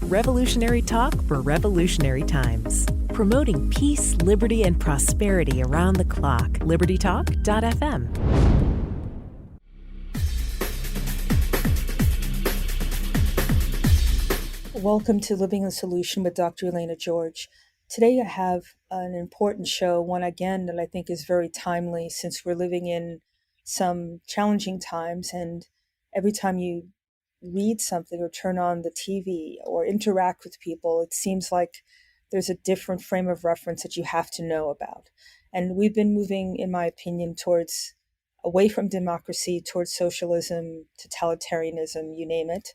Revolutionary talk for revolutionary times. Promoting peace, liberty, and prosperity around the clock. LibertyTalk.fm. Welcome to Living the Solution with Dr. Elena George. Today I have an important show, one again that I think is very timely since we're living in some challenging times, and every time you read something or turn on the TV or interact with people, it seems like there's a different frame of reference that you have to know about. And we've been moving, in my opinion, towards away from democracy, towards socialism, totalitarianism, you name it.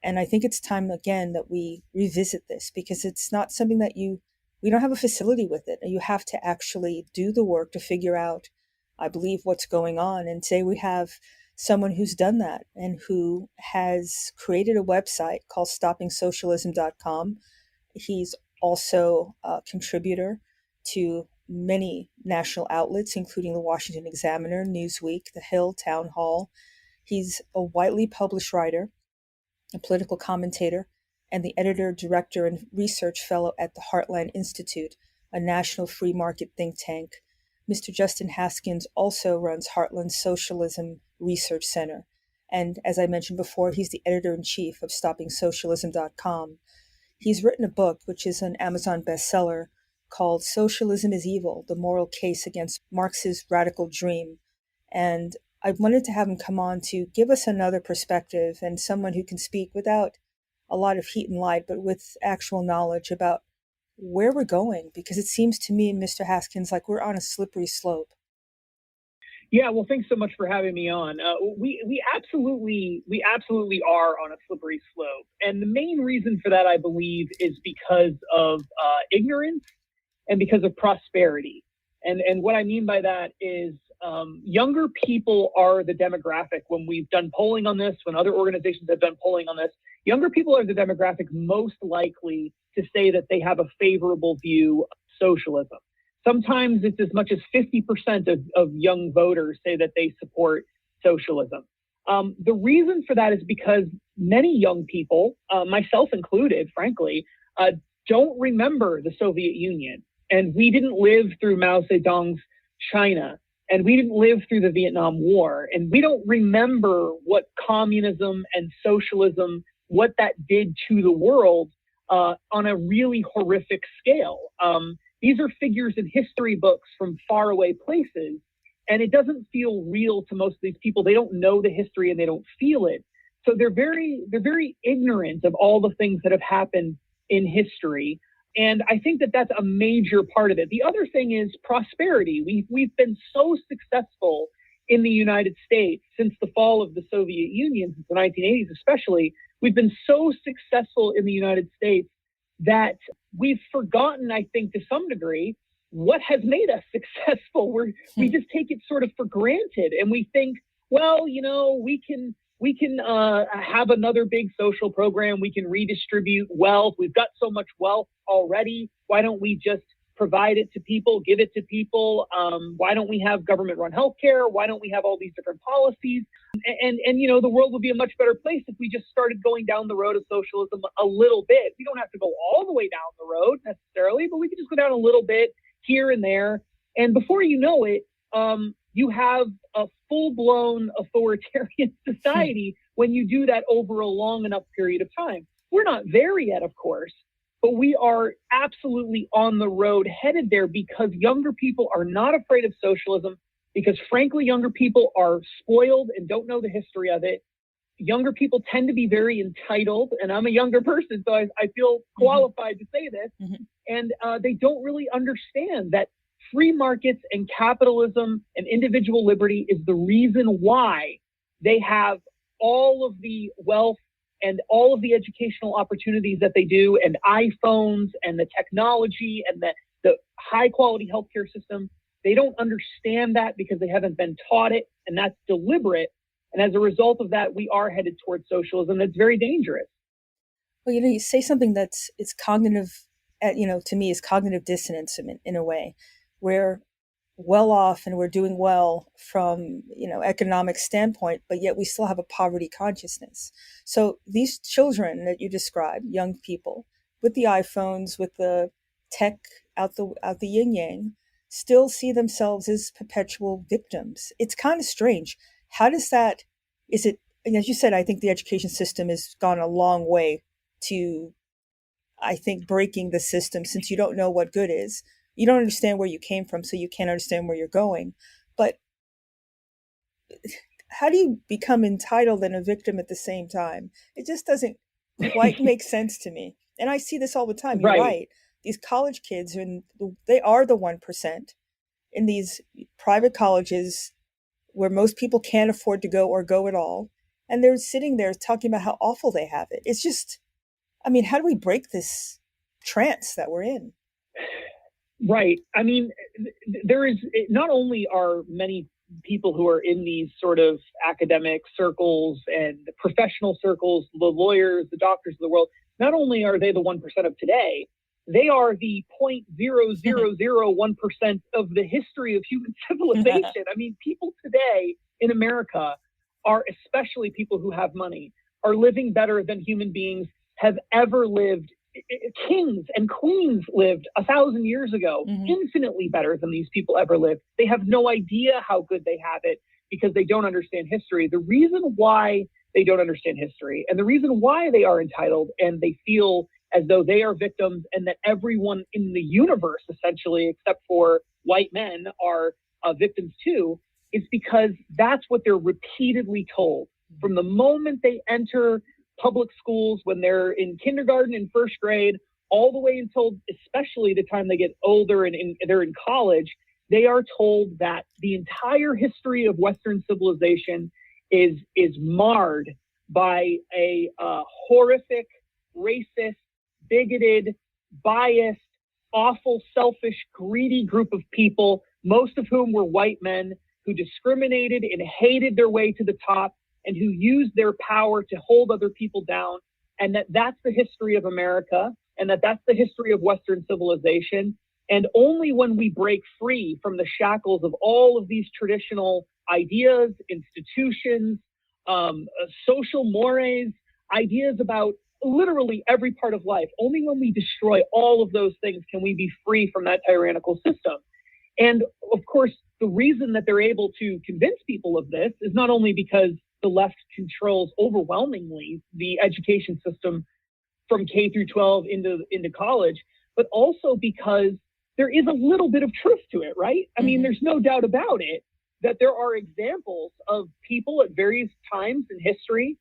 And I think it's time again that we revisit this, because it's not something that we don't have a facility with it. You have to actually do the work to figure out, I believe, what's going on. And today we have someone who's done that and who has created a website called stoppingsocialism.com. He's also a contributor to many national outlets, including the Washington Examiner, Newsweek, The Hill, Townhall. He's a widely published writer, a political commentator, and the editor, director, and research fellow at the Heartland Institute, a national free market think tank. Mr. Justin Haskins also runs Heartland's Socialism Research Center. And as I mentioned before, he's the editor-in-chief of stoppingsocialism.com. He's written a book, which is an Amazon bestseller, called Socialism is Evil, The Moral Case Against Marx's Radical Dream. And I wanted to have him come on to give us another perspective and someone who can speak without a lot of heat and light, but with actual knowledge about where we're going, because it seems to me, Mr. Haskins, like we're on a slippery slope. Yeah, well, thanks so much for having me on. We absolutely are on a slippery slope, and the main reason for that, I believe, is because of ignorance and because of prosperity. And what I mean by that is younger people are the demographic. When we've done polling on this, when other organizations have done polling on this, younger people are the demographic most likely to say that they have a favorable view of socialism. Sometimes it's as much as 50% of young voters say that they support socialism. The reason for that is because many young people, myself included, frankly, don't remember the Soviet Union. And we didn't live through Mao Zedong's China. And we didn't live through the Vietnam War. And we don't remember what communism and socialism, what that did to the world on a really horrific scale. These are figures in history books from faraway places, and it doesn't feel real to most of these people. They don't know the history and they don't feel it. So they're very ignorant of all the things that have happened in history. And I think that that's a major part of it. The other thing is prosperity. We've been so successful in the United States since the fall of the Soviet Union, since the 1980s especially. We've been so successful in the United States that we've forgotten, I think, to some degree, what has made us successful. We just take it sort of for granted, and we think, well, you know, we can have another big social program. We can redistribute wealth. We've got so much wealth already. Why don't we just provide it to people, give it to people? Why don't we have government-run healthcare? Why don't we have all these different policies? And you know, the world would be a much better place if we just started going down the road of socialism a little bit. We don't have to go all the way down the road necessarily, but we can just go down a little bit here and there. And before you know it, you have a full-blown authoritarian society when you do that over a long enough period of time. We're not there yet, of course, but we are absolutely on the road headed there because younger people are not afraid of socialism, because frankly, younger people are spoiled and don't know the history of it. Younger people tend to be very entitled, and I'm a younger person, so I feel qualified to say this, and they don't really understand that free markets and capitalism and individual liberty is the reason why they have all of the wealth and all of the educational opportunities that they do, and iPhones and the technology and the high quality healthcare system. They don't understand that because they haven't been taught it, and that's deliberate. And as a result of that, we are headed towards socialism. That's very dangerous. Well, you know, you say something it's cognitive, to me, is cognitive dissonance in a way, where well off and we're doing well from, economic standpoint, but yet we still have a poverty consciousness. So these children that you describe, young people with the iPhones, with the tech out the yin yang, still see themselves as perpetual victims. It's kind of strange. How does that, is it, and as you said, I think the education system has gone a long way to, I think, breaking the system, since you don't know what good is. You don't understand where you came from, so you can't understand where you're going. But how do you become entitled and a victim at the same time? It just doesn't quite make sense to me. And I see this all the time. You're right. These college kids, they are the 1% in these private colleges where most people can't afford to go or go at all. And they're sitting there talking about how awful they have it. It's just, how do we break this trance that we're in? Right. There is, not only are many people who are in these sort of academic circles and the professional circles, the lawyers, the doctors of the world, not only are they the 1% of today, they are the 0.0001% of the history of human civilization. People today in America are, especially people who have money, are living better than human beings have ever lived. Kings and queens lived 1,000 years ago, infinitely better than these people ever lived. They have no idea how good they have it because they don't understand history. The reason why they don't understand history and the reason why they are entitled and they feel as though they are victims and that everyone in the universe, essentially, except for white men, are victims too, is because that's what they're repeatedly told. From the moment they enter public schools, when they're in kindergarten and first grade, all the way until especially the time they get older and they're in college, they are told that the entire history of Western civilization is marred by a horrific, racist, bigoted, biased, awful, selfish, greedy group of people, most of whom were white men who discriminated and hated their way to the top and who used their power to hold other people down, and that's the history of America, and that's the history of Western civilization. And only when we break free from the shackles of all of these traditional ideas, institutions, social mores, ideas about literally every part of life, only when we destroy all of those things can we be free from that tyrannical system. And of course, the reason that they're able to convince people of this is not only because the left controls overwhelmingly the education system from K through 12 into college, but also because there is a little bit of truth to it, right? There's no doubt about it that there are examples of people at various times in history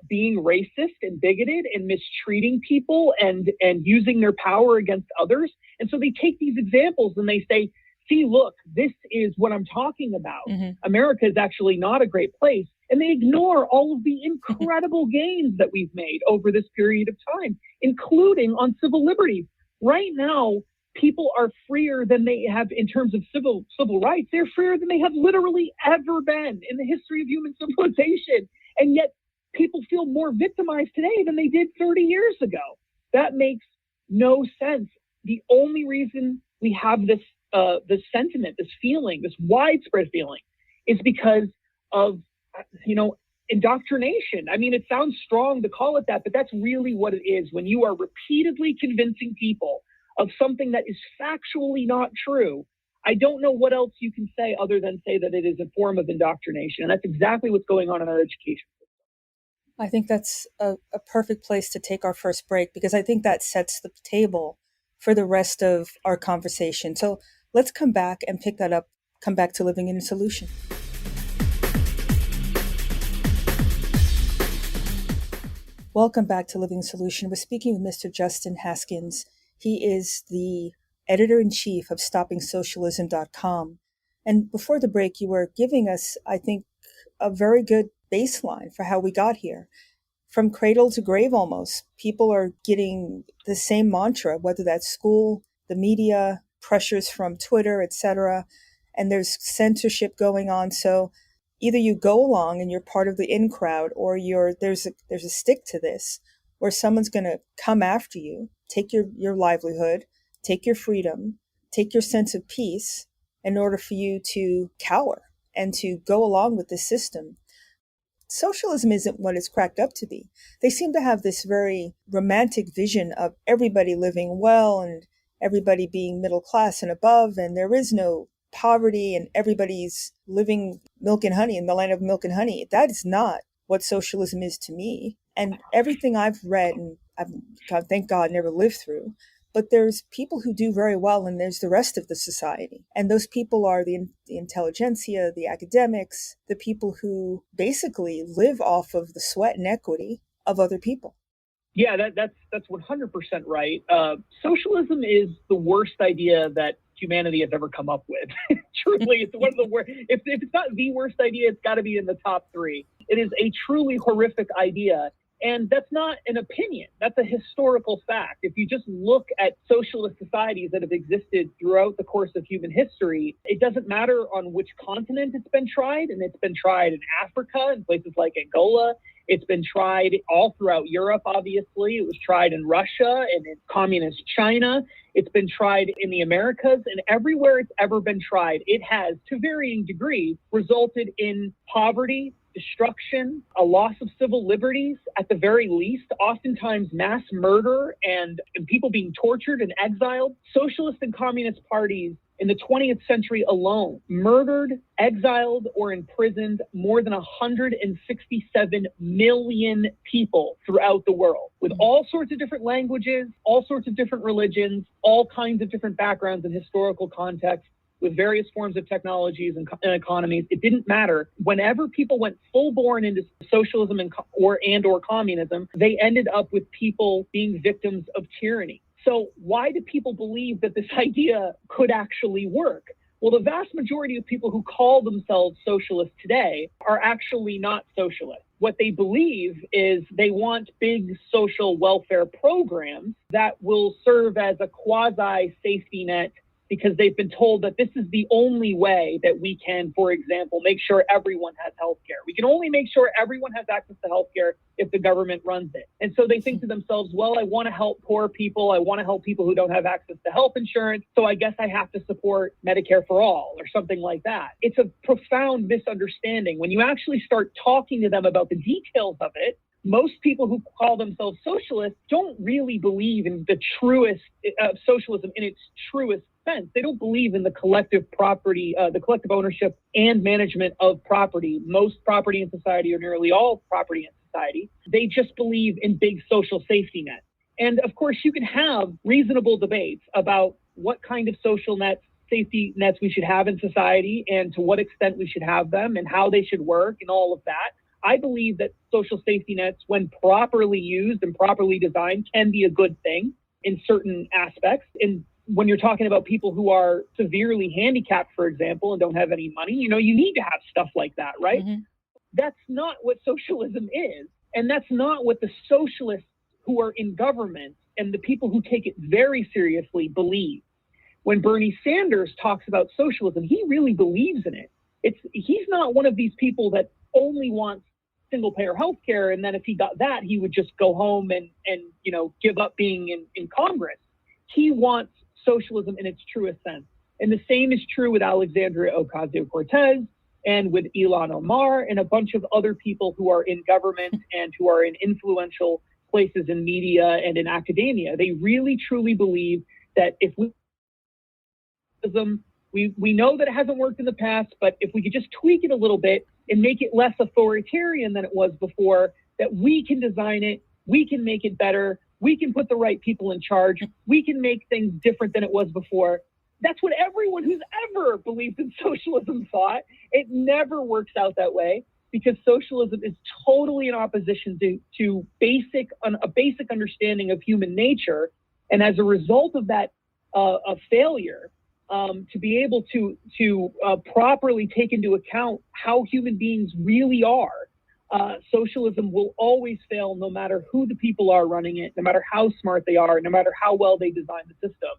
being racist and bigoted and mistreating people and using their power against others. And so they take these examples and they say, see, look, this is what I'm talking about. America is actually not a great place. And they ignore all of the incredible gains that we've made over this period of time, including on civil liberties. Right now, people are freer than they have in terms of civil rights. They're freer than they have literally ever been in the history of human civilization. And yet people feel more victimized today than they did 30 years ago. That makes no sense. The only reason we have this sentiment, this feeling, this widespread feeling, is because of indoctrination. It sounds strong to call it that, but that's really what it is. When you are repeatedly convincing people of something that is factually not true, I don't know what else you can say other than say that it is a form of indoctrination. And that's exactly what's going on in our education system. I think that's a perfect place to take our first break, because I think that sets the table for the rest of our conversation. So let's come back and pick that up, come back to Living in a Solution. Welcome back to Living Solution. We're speaking with Mr. Justin Haskins. He is the editor-in-chief of StoppingSocialism.com. And before the break, you were giving us, I think, a very good baseline for how we got here. From cradle to grave almost, people are getting the same mantra, whether that's school, the media, pressures from Twitter, etc. And there's censorship going on. So either you go along and you're part of the in crowd, or there's a stick to this, or someone's going to come after you, take your livelihood, take your freedom, take your sense of peace, in order for you to cower and to go along with the system. Socialism isn't what it's cracked up to be. They seem to have this very romantic vision of everybody living well and everybody being middle class and above, and there is no poverty and everybody's living milk and honey in the land of milk and honey. That is not what socialism is to me. And everything I've read, and I've, thank God, never lived through, but there's people who do very well, and there's the rest of the society. And those people are the intelligentsia, the academics, the people who basically live off of the sweat and equity of other people. Yeah, that's 100% right. Socialism is the worst idea that humanity has ever come up with. Truly, it's one of the worst. If it's not the worst idea, it's got to be in the top 3. It is a truly horrific idea. And that's not an opinion. That's a historical fact. If you just look at socialist societies that have existed throughout the course of human history, it doesn't matter on which continent it's been tried. And it's been tried in Africa, in places like Angola. It's been tried all throughout Europe, obviously. It was tried in Russia and in communist China. It's been tried in the Americas. And everywhere it's ever been tried, it has, to varying degrees, resulted in poverty, destruction, a loss of civil liberties, at the very least, oftentimes mass murder and people being tortured and exiled. Socialist and communist parties in the 20th century alone murdered, exiled, or imprisoned more than 167 million people throughout the world, with all sorts of different languages, all sorts of different religions, all kinds of different backgrounds and historical contexts, with various forms of technologies and economies. It didn't matter. Whenever people went full-born into socialism or communism, they ended up with people being victims of tyranny. So why do people believe that this idea could actually work? Well, the vast majority of people who call themselves socialists today are actually not socialists. What they believe is they want big social welfare programs that will serve as a quasi-safety net, because they've been told that this is the only way that we can, for example, make sure everyone has health care. We can only make sure everyone has access to health care if the government runs it. And so they think to themselves, well, I want to help poor people. I want to help people who don't have access to health insurance. So I guess I have to support Medicare for all or something like that. It's a profound misunderstanding. When you actually start talking to them about the details of it, most people who call themselves socialists don't really believe in the truest socialism in its truest sense. They don't believe in the collective property, the collective ownership and management of property. Most property in society, or nearly all property in society, they just believe in big social safety nets. And of course, you can have reasonable debates about what kind of social nets, safety nets we should have in society, and to what extent we should have them, and how they should work, and all of that. I believe that social safety nets, when properly used and properly designed, can be a good thing in certain aspects. And when you're talking about people who are severely handicapped, for example, and don't have any money, you need to have stuff like that, right? Mm-hmm. That's not what socialism is. And that's not what the socialists who are in government and the people who take it very seriously believe. When Bernie Sanders talks about socialism, he really believes in it. He's not one of these people that only wants single-payer health care, and then if he got that, he would just go home and give up being in Congress. He wants socialism in its truest sense. And the same is true with Alexandria Ocasio-Cortez and with Ilhan Omar and a bunch of other people who are in government and who are in influential places in media and in academia. They really, truly believe that if we know that it hasn't worked in the past, but if we could just tweak it a little bit and make it less authoritarian than it was before, that we can design it, we can make it better, we can put the right people in charge, we can make things different than it was before. That's what everyone who's ever believed in socialism thought. It never works out that way, because socialism is totally in opposition to a basic understanding of human nature. And as a result of that, a failure, to be able to properly take into account how human beings really are, socialism will always fail, no matter who the people are running it, no matter how smart they are, no matter how well they design the system.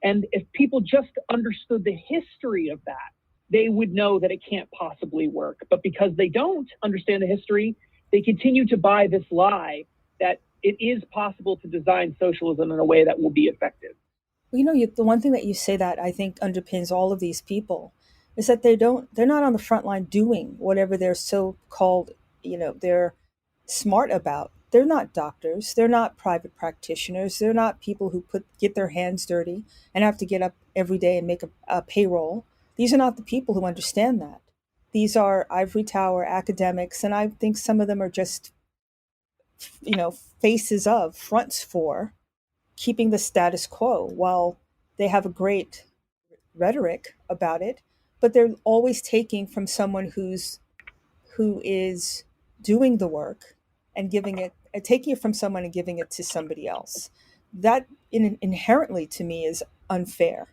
And if people just understood the history of that, they would know that it can't possibly work. But because they don't understand the history, they continue to buy this lie that it is possible to design socialism in a way that will be effective. Well, the one thing that you say that I think underpins all of these people is that they're not on the front line doing whatever they're so called, they're smart about. They're not doctors. They're not private practitioners. They're not people who get their hands dirty and have to get up every day and make a payroll. These are not the people who understand that. These are ivory tower academics, and I think some of them are just, fronts for keeping the status quo while they have a great rhetoric about it, but they're always taking from someone who is doing the work and taking it from someone and giving it to somebody else. That inherently to me is unfair.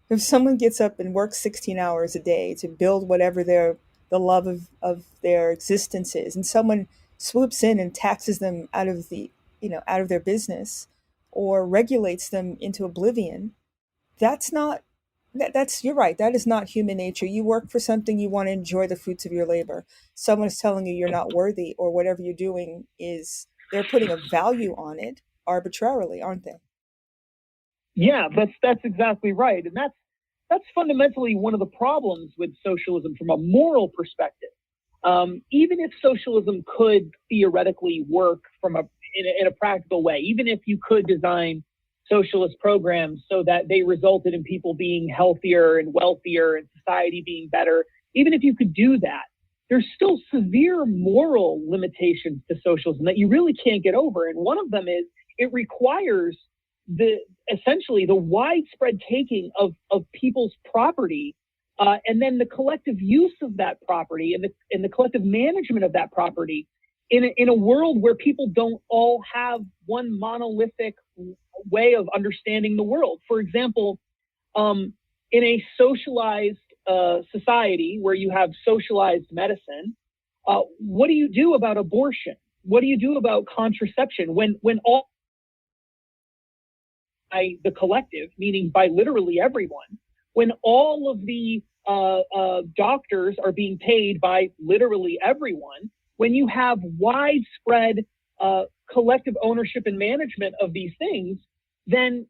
If someone gets up and works 16 hours a day to build whatever the love of their existence is, and someone swoops in and taxes them out of their business or regulates them into oblivion, you're right. That is not human nature. You work for something, you want to enjoy the fruits of your labor. Someone is telling you you're not worthy, or whatever you're doing they're putting a value on it arbitrarily, aren't they? Yeah, that's exactly right. And that's fundamentally one of the problems with socialism from a moral perspective. Even if socialism could theoretically work in a practical way, even if you could design socialist programs so that they resulted in people being healthier and wealthier and society being better, even if you could do that, there's still severe moral limitations to socialism that you really can't get over. And one of them is it requires essentially the widespread taking of people's property, and then the collective use of that property and the collective management of that property in a world where people don't all have one monolithic way of understanding the world. For example, in a socialized society where you have socialized medicine, what do you do about abortion? What do you do about contraception when all by the collective, meaning by literally everyone, when all of the doctors are being paid by literally everyone, when you have widespread collective ownership and management of these things, then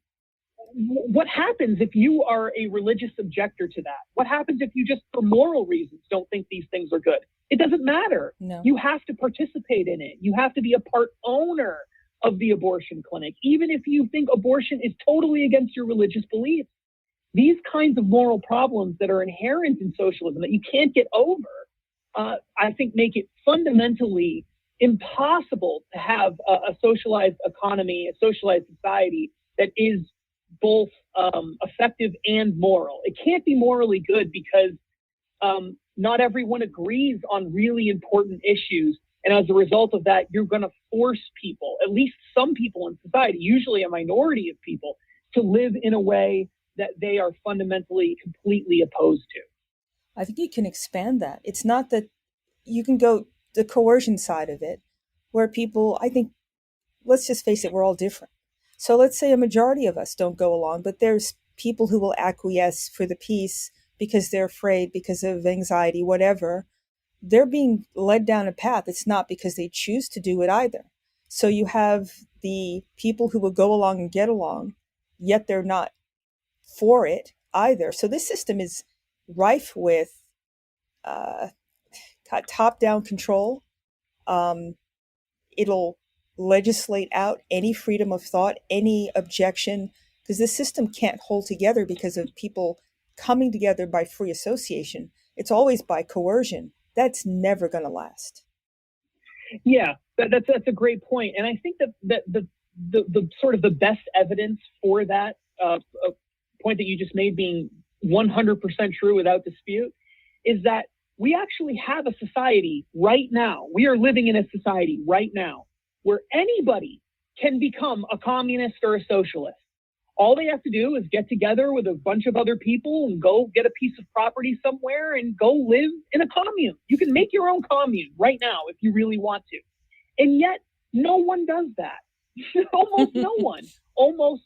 what happens if you are a religious objector to that? What happens if you just, for moral reasons, don't think these things are good? It doesn't matter. No. You have to participate in it. You have to be a part owner of the abortion clinic, even if you think abortion is totally against your religious beliefs. These kinds of moral problems that are inherent in socialism that you can't get over, I think make it fundamentally impossible to have a socialized economy, a socialized society that is both effective and moral. It can't be morally good because not everyone agrees on really important issues. And as a result of that, you're going to force people, at least some people in society, usually a minority of people, to live in a way that they are fundamentally completely opposed to. I think you can expand that. It's not that you can go the coercion side of it, where people, I think, let's just face it, we're all different. So let's say a majority of us don't go along, but there's people who will acquiesce for the peace because they're afraid, because of anxiety, whatever. They're being led down a path. It's not because they choose to do it either. So you have the people who will go along and get along, yet they're not for it either. So this system is rife with top-down control. It'll legislate out any freedom of thought, any objection, because this system can't hold together because of people coming together by free association. It's always by coercion. That's never going to last. Yeah, that's a great point. And I think that the sort of the best evidence for that point that you just made being 100% true without dispute is that we actually have a society right now. We are living in a society right now where anybody can become a communist or a socialist. All they have to do is get together with a bunch of other people and go get a piece of property somewhere and go live in a commune. You can make your own commune right now if you really want to. And yet no one does that. Almost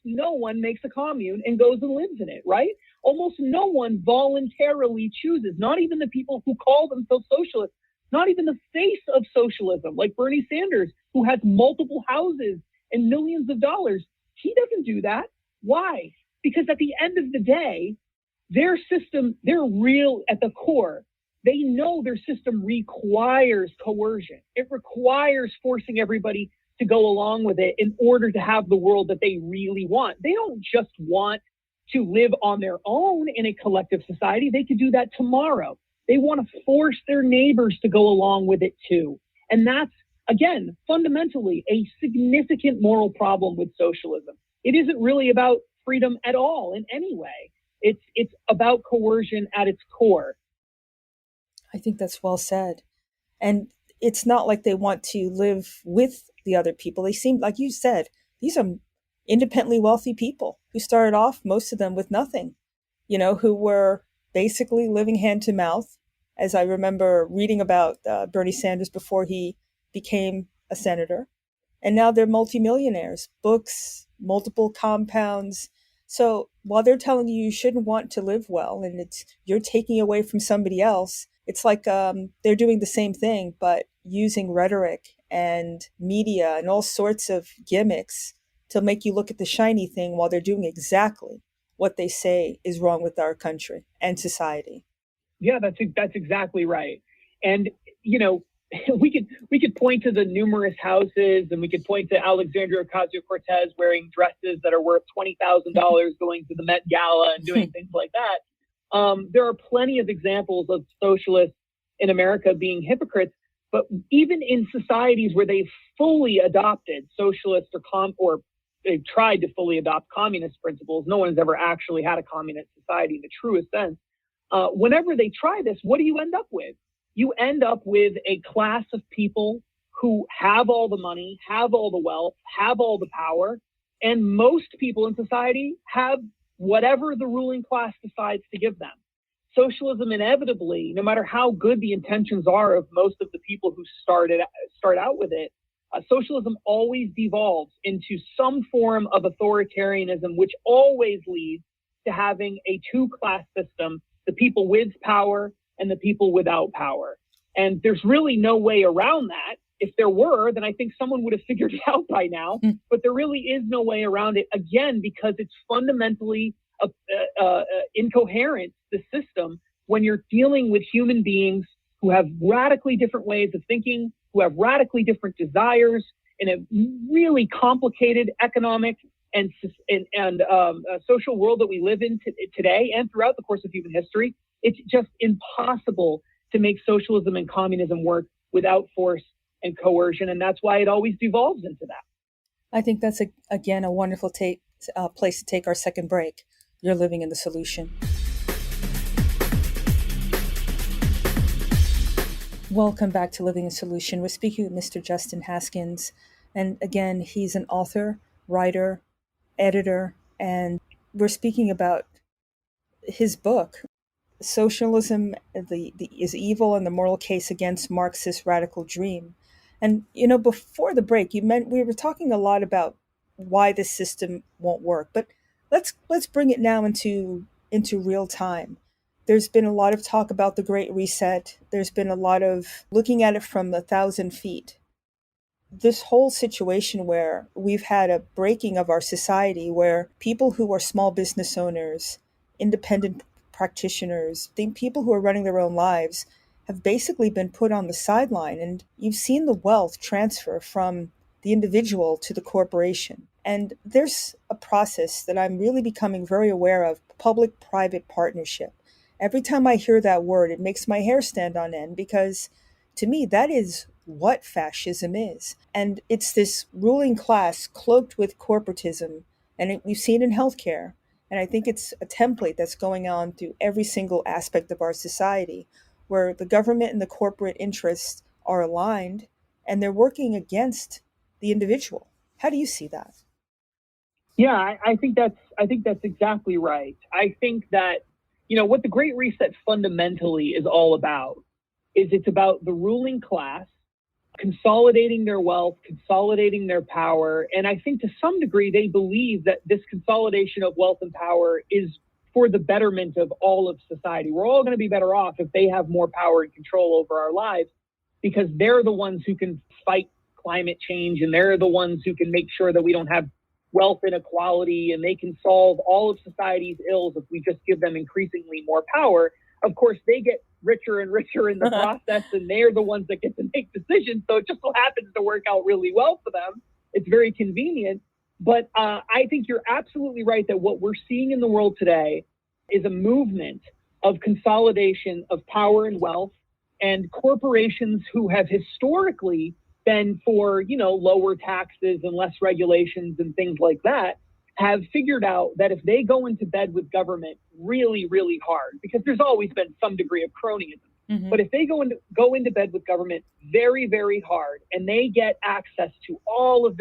no one makes a commune and goes and lives in it, right? Almost no one voluntarily chooses, not even the people who call themselves socialists, not even the face of socialism, like Bernie Sanders, who has multiple houses and millions of dollars. He doesn't do that. Why? Because at the end of the day, their system, they're real at the core. They know their system requires coercion. It requires forcing everybody to go along with it in order to have the world that they really want. They don't just want to live on their own in a collective society. They could do that tomorrow. They want to force their neighbors to go along with it too. And that's, again, fundamentally a significant moral problem with socialism. It isn't really about freedom at all in any way. It's about coercion at its core. I think that's well said. And it's not like they want to live with the other people. They seem, like you said, these are independently wealthy people who started off, most of them, with nothing, who were basically living hand to mouth. As I remember reading about Bernie Sanders before he became a senator. And now they're multimillionaires, books, multiple compounds. So while they're telling you shouldn't want to live well and you're taking away from somebody else, it's like they're doing the same thing, but using rhetoric and media and all sorts of gimmicks to make you look at the shiny thing while they're doing exactly what they say is wrong with our country and society. Yeah, that's exactly right. And, we could point to the numerous houses, and we could point to Alexandria Ocasio-Cortez wearing dresses that are worth $20,000 going to the Met Gala and doing things like that. There are plenty of examples of socialists in America being hypocrites, but even in societies where they've fully adopted socialist or they've tried to fully adopt communist principles, no one's ever actually had a communist society in the truest sense. Whenever they try this, what do you end up with? You end up with a class of people who have all the money, have all the wealth, have all the power, and most people in society have whatever the ruling class decides to give them. Socialism inevitably, no matter how good the intentions are of most of the people who start out with it, socialism always devolves into some form of authoritarianism, which always leads to having a two-class system, the people with power and the people without power. And there's really no way around that. If there were, then I think someone would have figured it out by now. But there really is no way around it, again, because it's fundamentally incoherent, the system, when you're dealing with human beings who have radically different ways of thinking, who have radically different desires in a really complicated economic and social world that we live in today and throughout the course of human history. It's just impossible to make socialism and communism work without force and coercion, and that's why it always devolves into that. I think that's, again, a wonderful place to take our second break. You're living in the solution. Welcome back to Living in Solution. We're speaking with Mr. Justin Haskins, and again, he's an author, writer, editor, and we're speaking about his book, Socialism is Evil and the Moral Case Against Marxist Radical Dream. And, before the break, we were talking a lot about why this system won't work, but let's bring it now into real time. There's been a lot of talk about the Great Reset. There's been a lot of looking at it from 1,000 feet. This whole situation where we've had a breaking of our society, where people who are small business owners, independent practitioners, people who are running their own lives have basically been put on the sideline. And you've seen the wealth transfer from the individual to the corporation. And there's a process that I'm really becoming very aware of, public-private partnership. Every time I hear that word, it makes my hair stand on end, because to me, that is what fascism is. And it's this ruling class cloaked with corporatism. And we've seen it in healthcare. And I think it's a template that's going on through every single aspect of our society, where the government and the corporate interests are aligned and they're working against the individual. How do you see that? Yeah, I think that's exactly right. I think that, what the Great Reset fundamentally is all about is it's about the ruling class consolidating their wealth, consolidating their power. And I think to some degree, they believe that this consolidation of wealth and power is for the betterment of all of society. We're all going to be better off if they have more power and control over our lives, because they're the ones who can fight climate change, and they're the ones who can make sure that we don't have wealth inequality and they can solve all of society's ills if we just give them increasingly more power. Of course, they get richer and richer in the process, and they're the ones that get to make decisions. So it just so happens to work out really well for them. It's very convenient. But I think you're absolutely right that what we're seeing in the world today is a movement of consolidation of power and wealth, and corporations who have historically been for, lower taxes and less regulations and things like that, have figured out that if they go into bed with government really, really hard, because there's always been some degree of cronyism, but if they go into bed with government very, very hard, and they get access to all of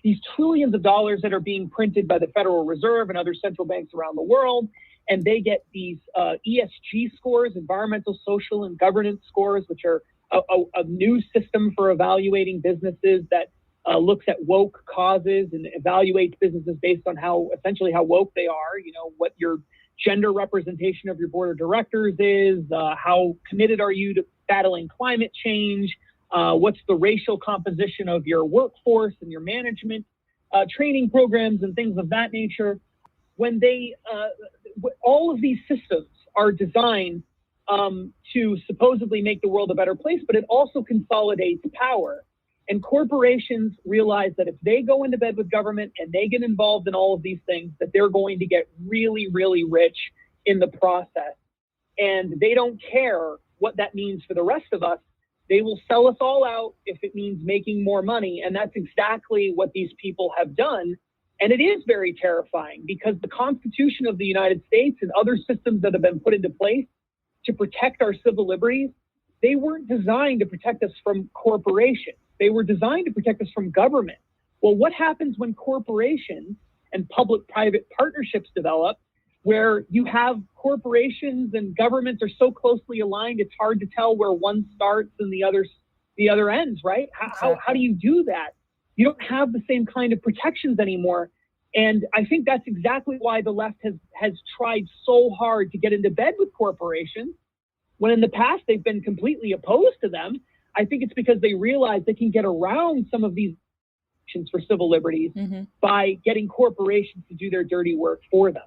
these trillions of dollars that are being printed by the Federal Reserve and other central banks around the world, and they get these ESG scores, environmental, social, and governance scores, which are a new system for evaluating businesses that looks at woke causes and evaluates businesses based on how woke they are, what your gender representation of your board of directors is, how committed are you to battling climate change, what's the racial composition of your workforce and your management training programs and things of that nature. When all of these systems are designed to supposedly make the world a better place, but it also consolidates power. And corporations realize that if they go into bed with government and they get involved in all of these things, that they're going to get really, really rich in the process. And they don't care what that means for the rest of us. They will sell us all out if it means making more money. And that's exactly what these people have done. And it is very terrifying because the Constitution of the United States and other systems that have been put into place to protect our civil liberties, they weren't designed to protect us from corporations. They were designed to protect us from government. Well, what happens when corporations and public-private partnerships develop where you have corporations and governments are so closely aligned, it's hard to tell where one starts and the other ends, right? How do you do that? You don't have the same kind of protections anymore. And I think that's exactly why the left has tried so hard to get into bed with corporations, when in the past they've been completely opposed to them. I think it's because they realize they can get around some of these protections for civil liberties by getting corporations to do their dirty work for them.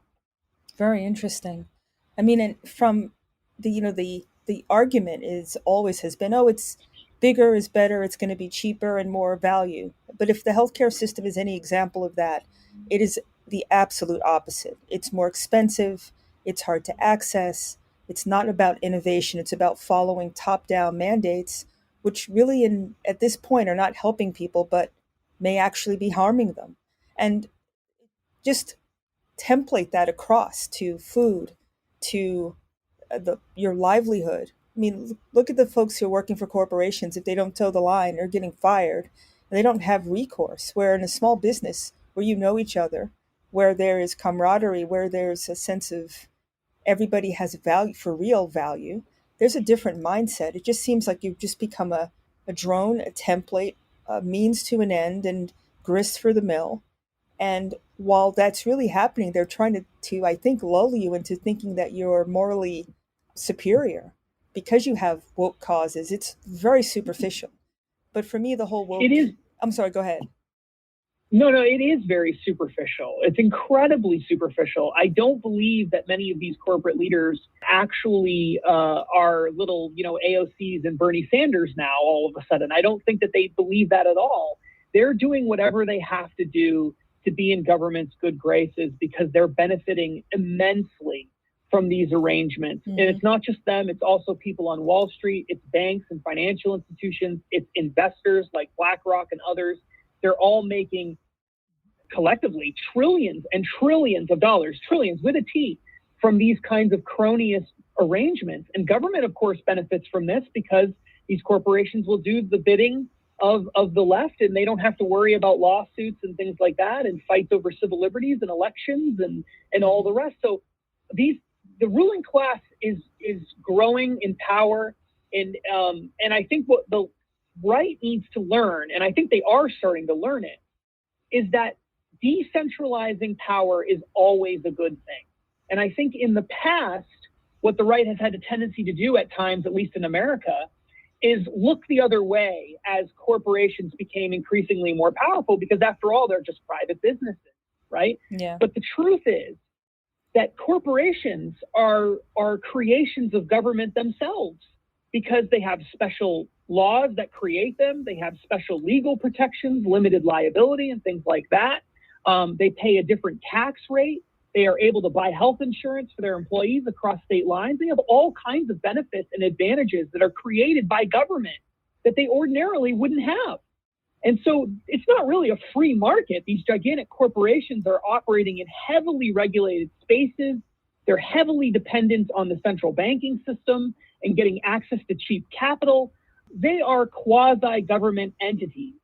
Very interesting. I mean, and from the argument always has been, it's bigger is better, it's going to be cheaper and more value. But if the healthcare system is any example of that, it is the absolute opposite. It's more expensive, it's hard to access, it's not about innovation, it's about following top-down mandates, which really at this point are not helping people, but may actually be harming them. And just template that across to food, to your livelihood. I mean, look at the folks who are working for corporations. If they don't toe the line, they're getting fired. And they don't have recourse. Where in a small business where you know each other, where there is camaraderie, where there's a sense of everybody has value for real value, there's a different mindset. It just seems like you've just become a drone, a template, a means to an end, and grist for the mill. And while that's really happening, they're trying to I think, lull you into thinking that you're morally superior because you have woke causes. It's very superficial. But for me, the whole woke... It is... I'm sorry, go ahead. No, it is very superficial. It's incredibly superficial. I don't believe that many of these corporate leaders actually are little, AOCs and Bernie Sanders now all of a sudden. I don't think that they believe that at all. They're doing whatever they have to do to be in government's good graces because they're benefiting immensely from these arrangements. And it's not just them, it's also people on Wall Street, it's banks and financial institutions, it's investors like BlackRock and others. They're all making collectively trillions and trillions of dollars, trillions with a T, from these kinds of cronyist arrangements. And government, of course, benefits from this because these corporations will do the bidding of the left, and they don't have to worry about lawsuits and things like that and fights over civil liberties and elections and all the rest. So the ruling class is growing in power, and I think what the right needs to learn, and I think they are starting to learn it, is that decentralizing power is always a good thing. And I think in the past, what the right has had a tendency to do at times, at least in America, is look the other way as corporations became increasingly more powerful, because after all, they're just private businesses. right? Yeah. But the truth is that corporations are creations of government themselves because they have special laws that create them. They have special legal protections, limited liability, and things like that. They pay a different tax rate. They are able to buy health insurance for their employees across state lines. They have all kinds of benefits and advantages that are created by government that they ordinarily wouldn't have. And so it's not really a free market. These gigantic corporations are operating in heavily regulated spaces. They're heavily dependent on the central banking system and getting access to cheap capital. They are quasi-government entities,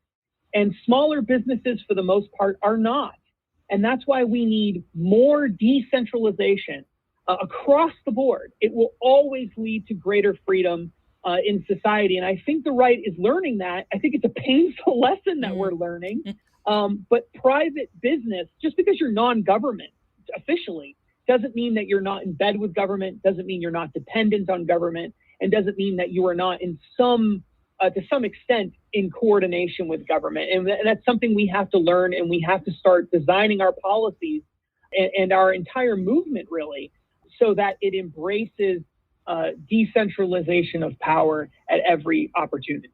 and smaller businesses, for the most part, are not. And that's why we need more decentralization across the board. It will always lead to greater freedom in society. And I think the right is learning that. I think it's a painful lesson that we're learning. But private business, just because you're non-government officially, doesn't mean that you're not in bed with government, doesn't mean you're not dependent on government, and doesn't mean that you are not in to some extent in coordination with government. And that's something we have to learn, and we have to start designing our policies and our entire movement, really, so that it embraces decentralization of power at every opportunity.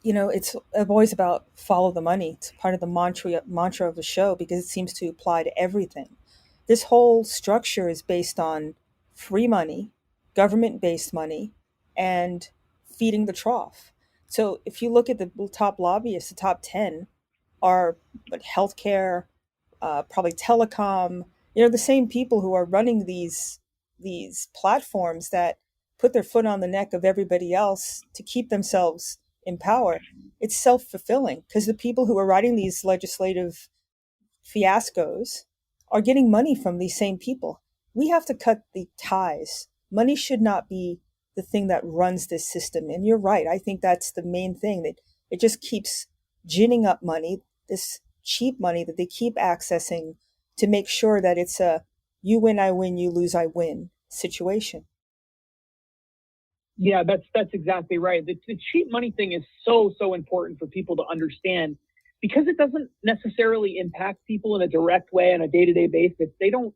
You know, it's always about follow the money. It's part of the mantra of the show because it seems to apply to everything. This whole structure is based on free money, government-based money, and feeding the trough. So if you look at the top lobbyists, the top 10 are healthcare, probably telecom, the same people who are running these platforms that put their foot on the neck of everybody else to keep themselves in power. It's self-fulfilling because the people who are writing these legislative fiascos are getting money from these same people. We have to cut the ties. Money should not be the thing that runs this system. And you're right. I think that's the main thing, that it just keeps ginning up money, this cheap money that they keep accessing to make sure that it's a you win, I win, you lose, I win situation. Yeah, that's exactly right. The cheap money thing is so important for people to understand because it doesn't necessarily impact people in a direct way on a day-to-day basis. They don't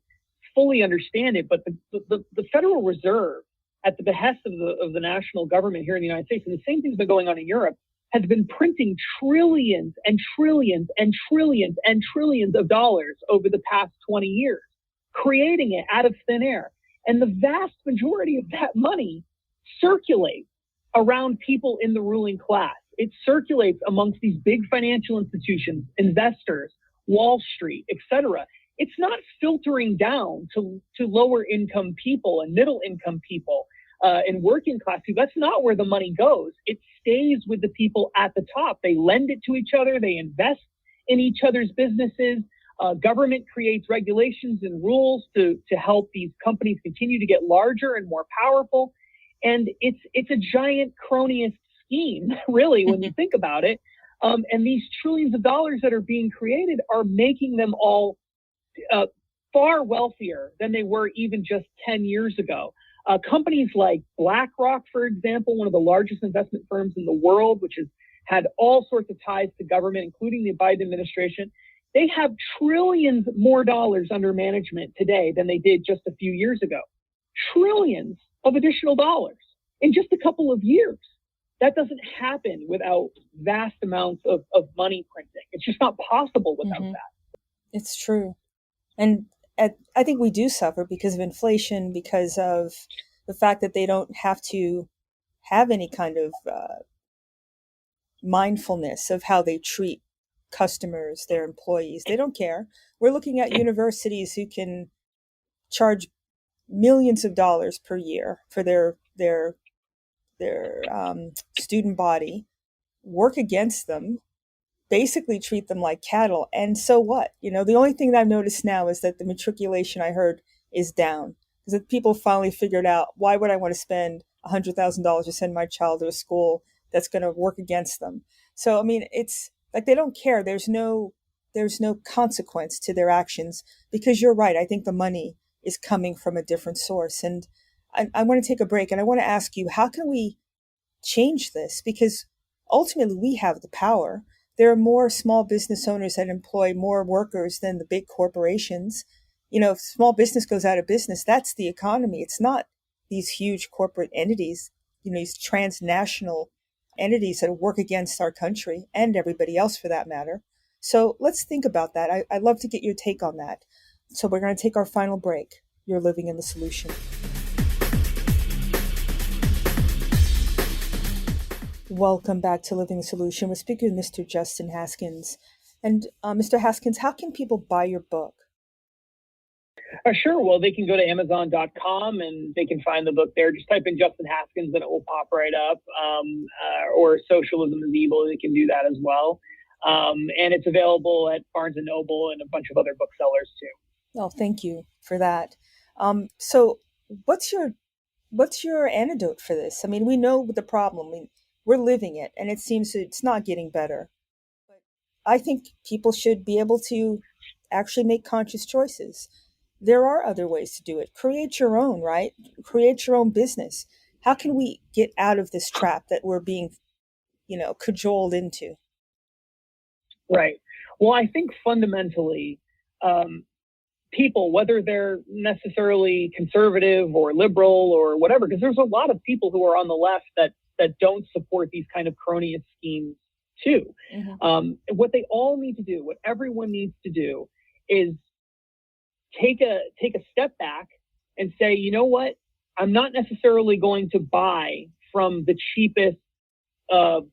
fully understand it, but the Federal Reserve, at the behest of the national government here in the United States, and the same thing's been going on in Europe, has been printing trillions and trillions and trillions and trillions of dollars over the past 20 years, creating it out of thin air. And the vast majority of that money circulates around people in the ruling class. It circulates amongst these big financial institutions, investors, Wall Street, etc. It's not filtering down to lower income people and middle income people and working class people. That's not where the money goes. It stays with the people at the top. They lend it to each other. They invest in each other's businesses. Government creates regulations and rules to help these companies continue to get larger and more powerful. And it's a giant cronyist scheme, really, when you think about it. And these trillions of dollars that are being created are making them all far wealthier than they were even just 10 years ago. Companies like BlackRock, for example, one of the largest investment firms in the world, which has had all sorts of ties to government, including the Biden administration, they have trillions more dollars under management today than they did just a few years ago. Trillions of additional dollars in just a couple of years. That doesn't happen without vast amounts of money printing. It's just not possible without that. It's true. And I think we do suffer because of inflation, because of the fact that they don't have to have any kind of mindfulness of how they treat customers, their employees. They don't care. We're looking at universities who can charge millions of dollars per year for their student body, work against them, basically treat them like cattle. And so what? The only thing that I've noticed now is that the matriculation, I heard, is down. Because people finally figured out, why would I want to spend $100,000 to send my child to a school that's going to work against them? So, I mean, it's like they don't care. There's no consequence to their actions because you're right. I think the money is coming from a different source. And I want to take a break and I want to ask you, how can we change this? Because ultimately we have the power. there are more small business owners that employ more workers than the big corporations. If small business goes out of business, that's the economy. It's not these huge corporate entities, these transnational entities that work against our country and everybody else for that matter. So let's think about that. I'd love to get your take on that. So we're going to take our final break. You're living in the solution. Welcome back to Living the Solution. We're speaking with Mr. Justin Haskins. And Mr. Haskins, how can people buy your book? Sure. Well, they can go to Amazon.com and they can find the book there. Just type in Justin Haskins and it will pop right up. Or Socialism is Evil. They can do that as well. And it's available at Barnes & Noble and a bunch of other booksellers too. Oh, thank you for that. So what's your antidote for this? I mean, we know the problem. We're living it, and it seems it's not getting better. But I think people should be able to actually make conscious choices. There are other ways to do it. Create your own, right? Create your own business. How can we get out of this trap that we're being, cajoled into? Right. Well, I think fundamentally, people, whether they're necessarily conservative or liberal or whatever, because there's a lot of people who are on the left that don't support these kind of cronyist schemes too. Mm-hmm. What they all need to do, what everyone needs to do, is take a step back and say, you know what? I'm not necessarily going to buy from the cheapest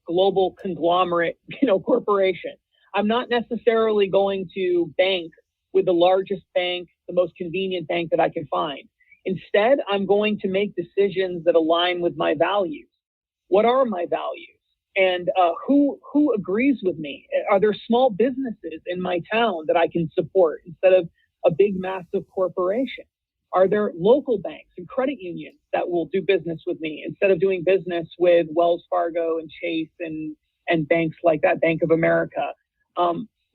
global conglomerate, corporation. I'm not necessarily going to bank with the largest bank, the most convenient bank that I can find. Instead, I'm going to make decisions that align with my values. What are my values? And who agrees with me? Are there small businesses in my town that I can support instead of a big, massive corporation? Are there local banks and credit unions that will do business with me instead of doing business with Wells Fargo and Chase and banks like that, Bank of America?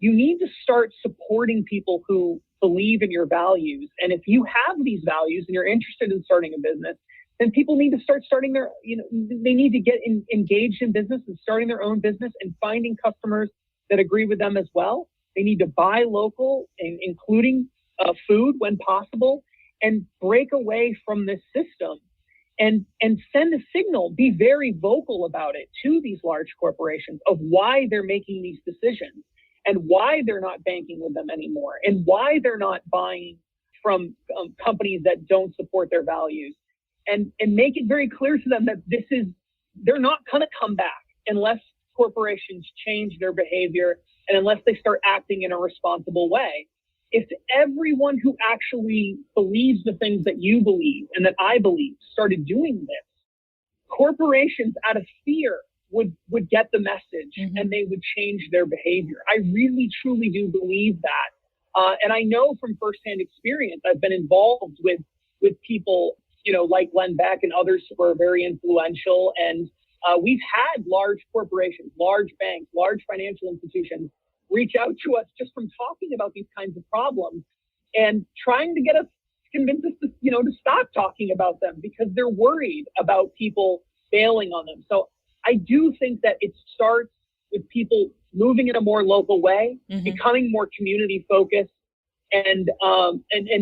You need to start supporting people who believe in your values. And if you have these values and you're interested in starting a business, then people need to start starting their, they need to get engaged in business and starting their own business and finding customers that agree with them as well. They need to buy local, including food when possible, and break away from this system and send a signal, be very vocal about it to these large corporations of why they're making these decisions and why they're not banking with them anymore and why they're not buying from companies that don't support their values. And make it very clear to them that they're not going to come back unless corporations change their behavior and unless they start acting in a responsible way. If everyone who actually believes the things that you believe and that I believe started doing this, corporations out of fear would get the message mm-hmm. and they would change their behavior. I really, truly do believe that. And I know from firsthand experience, I've been involved with people like Glenn Beck and others who are very influential. And we've had large corporations, large banks, large financial institutions reach out to us just from talking about these kinds of problems and trying to get us, convince us to stop talking about them because they're worried about people bailing on them. So I do think that it starts with people moving in a more local way, mm-hmm. becoming more community focused and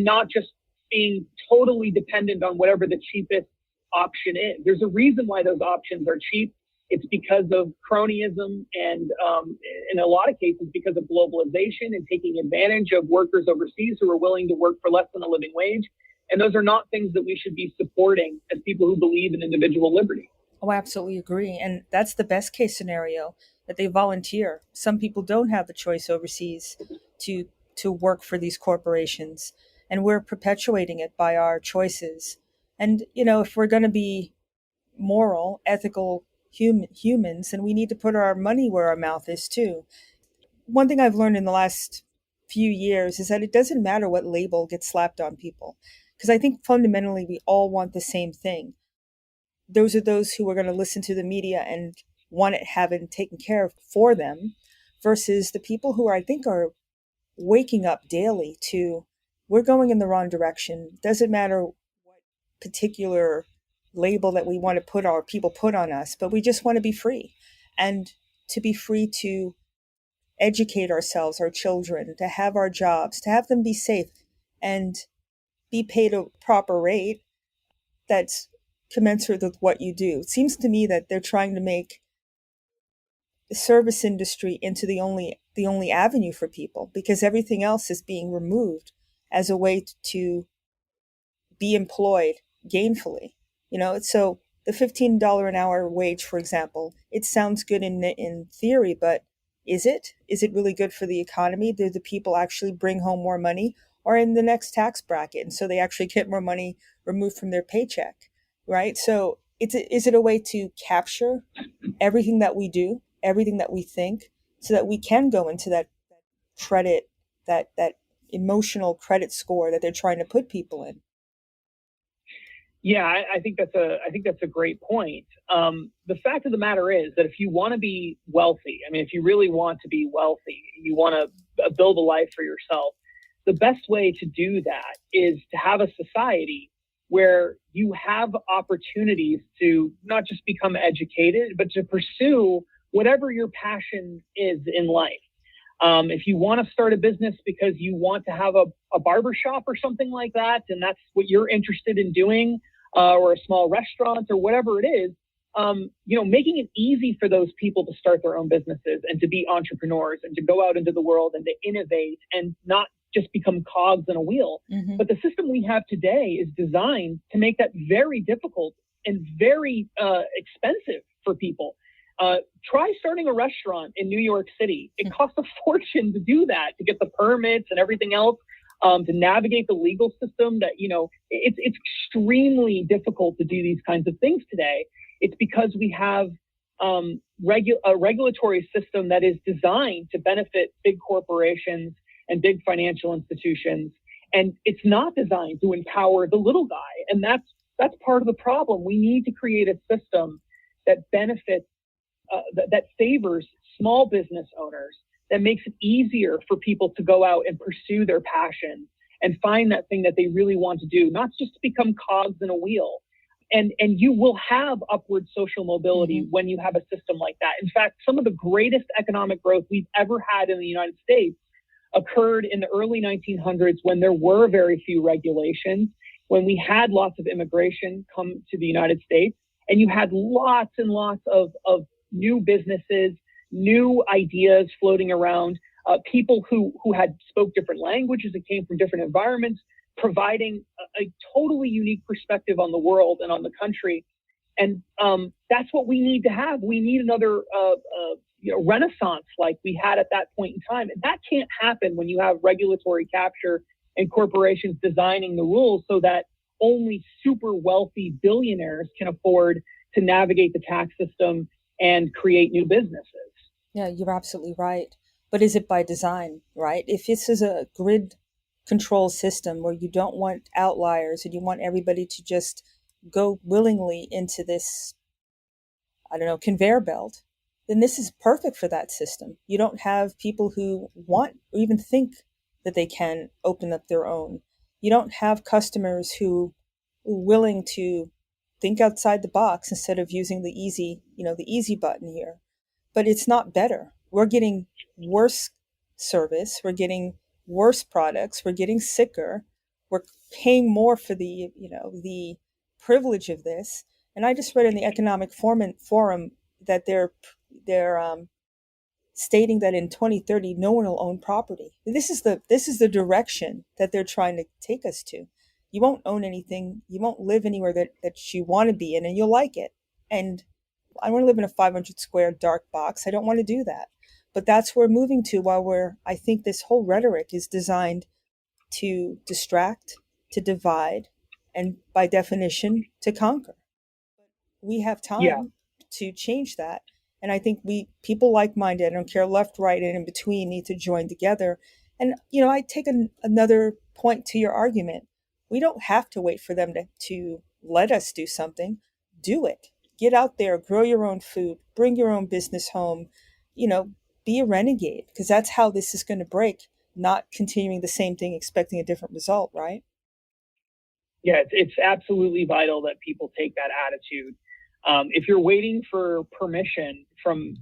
not just being totally dependent on whatever the cheapest option is. There's a reason why those options are cheap. It's because of cronyism and in a lot of cases because of globalization and taking advantage of workers overseas who are willing to work for less than a living wage. And those are not things that we should be supporting as people who believe in individual liberty. Oh, I absolutely agree. And that's the best case scenario, that they volunteer. Some people don't have the choice overseas to work for these corporations. And we're perpetuating it by our choices. And, if we're going to be moral, ethical humans, then we need to put our money where our mouth is too. One thing I've learned in the last few years is that it doesn't matter what label gets slapped on people. Because I think fundamentally we all want the same thing. Those are those who are going to listen to the media and want it having taken care of for them versus the people who I think are waking up daily to, we're going in the wrong direction. Doesn't matter what particular label that we want to put our people put on us, but we just want to be free and to be free to educate ourselves, our children, to have our jobs, to have them be safe and be paid a proper rate that's commensurate with what you do. It seems to me that they're trying to make the service industry into the only avenue for people, because everything else is being removed as a way to be employed gainfully. So the $15 an hour wage, for example, it sounds good in theory, but is it? Is it really good for the economy? Do the people actually bring home more money, or in the next tax bracket, and so they actually get more money removed from their paycheck, right? So is it a way to capture everything that we do, everything that we think, so that we can go into that credit, that emotional credit score that they're trying to put people in? Yeah, I think that's a great point. The fact of the matter is that if you want to be wealthy, if you really want to be wealthy, you want to build a life for yourself, the best way to do that is to have a society where you have opportunities to not just become educated, but to pursue whatever your passion is in life. If you want to start a business because you want to have a barber shop or something like that, and that's what you're interested in doing, or a small restaurant or whatever it is, making it easy for those people to start their own businesses and to be entrepreneurs and to go out into the world and to innovate and not just become cogs in a wheel. Mm-hmm. But the system we have today is designed to make that very difficult and very expensive for people. Try starting a restaurant in New York City. It costs a fortune to do that, to get the permits and everything else, to navigate the legal system. That, it's extremely difficult to do these kinds of things today. It's because we have a regulatory system that is designed to benefit big corporations and big financial institutions, and it's not designed to empower the little guy. And that's part of the problem. We need to create a system that benefits, that favors small business owners, that makes it easier for people to go out and pursue their passion and find that thing that they really want to do, not just to become cogs in a wheel. And you will have upward social mobility when you have a system like that. In fact, some of the greatest economic growth we've ever had in the United States occurred in the early 1900s, when there were very few regulations, when we had lots of immigration come to the United States, and you had lots and lots of new businesses, new ideas floating around, people who spoke different languages and came from different environments, providing a totally unique perspective on the world and on the country. And that's what we need to have. We need another renaissance like we had at that point in time. And that can't happen when you have regulatory capture and corporations designing the rules so that only super wealthy billionaires can afford to navigate the tax system and create new businesses. Yeah, you're absolutely right. But is it by design, right? If this is a grid control system where you don't want outliers and you want everybody to just go willingly into this, conveyor belt, then this is perfect for that system. You don't have people who want or even think that they can open up their own. You don't have customers who are willing to think outside the box instead of using the easy button here. But it's not better. We're getting worse service. We're getting worse products. We're getting sicker. We're paying more for the privilege of this. And I just read in the Economic Forum that they're stating that in 2030, no one will own property. This is the direction that they're trying to take us to. You won't own anything. You won't live anywhere that you want to be in, and you'll like it. And I want to live in a 500 square dark box. I don't want to do that. But that's where we're moving to, while I think this whole rhetoric is designed to distract, to divide, and by definition, to conquer. We have time to change that. And I think people like-minded, I don't care left, right, and in between, need to join together. And, I take another point to your argument. We don't have to wait for them to let us do something. Do it. Get out there, grow your own food, bring your own business home, be a renegade, because that's how this is going to break, not continuing the same thing, expecting a different result, right? Yeah, it's absolutely vital that people take that attitude. If you're waiting for permission from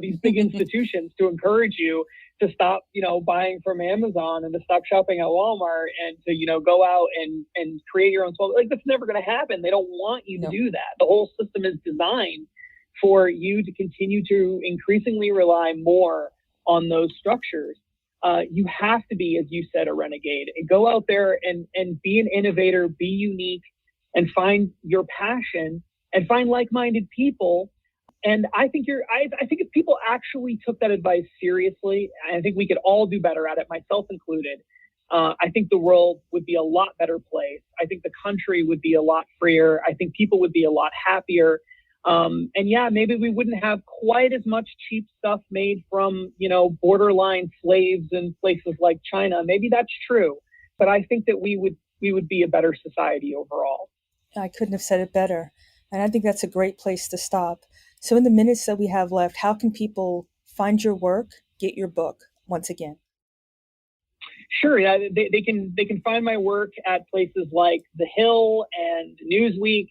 these big institutions to encourage you to stop buying from Amazon and to stop shopping at Walmart and to go out and create your own small. Like, that's never going to happen. They don't want you to do that. The whole system is designed for you to continue to increasingly rely more on those structures. You have to be, as you said, a renegade, and go out there and be an innovator, be unique, and find your passion and find like-minded people. And I think if people actually took that advice seriously, I think we could all do better at it, myself included. I think the world would be a lot better place. I think the country would be a lot freer. I think people would be a lot happier. And maybe we wouldn't have quite as much cheap stuff made from, borderline slaves in places like China. Maybe that's true. But I think that we would be a better society overall. I couldn't have said it better. And I think that's a great place to stop. So in the minutes that we have left, how can people find your work, get your book once again? Sure. They can find my work at places like The Hill and Newsweek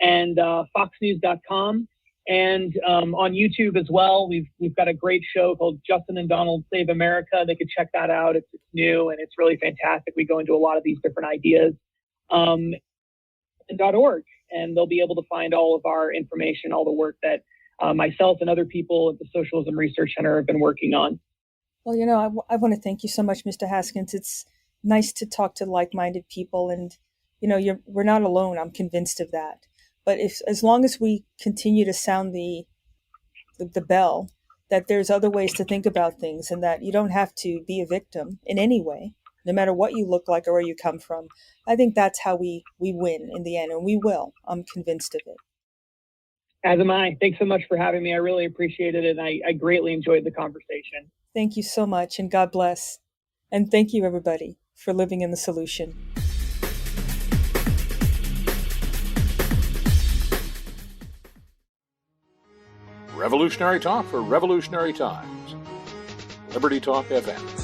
and foxnews.com, and on YouTube as well. We've got a great show called Justin and Donald Save America. They could check that out. It's new and it's really fantastic. We go into a lot of these different ideas. And .org, and they'll be able to find all of our information, all the work that myself and other people at the Socialism Research Center have been working on. Well, I want to thank you so much, Mr. Haskins. It's nice to talk to like-minded people, and we're not alone. I'm convinced of that. But as long as we continue to sound the bell, that there's other ways to think about things, and that you don't have to be a victim in any way, no matter what you look like or where you come from. I think that's how we win in the end, and we will. I'm convinced of it. As am I. Thanks so much for having me. I really appreciate it, and I greatly enjoyed the conversation. Thank you so much, and God bless. And thank you, everybody, for living in the solution. Revolutionary talk for revolutionary times. Liberty Talk FM.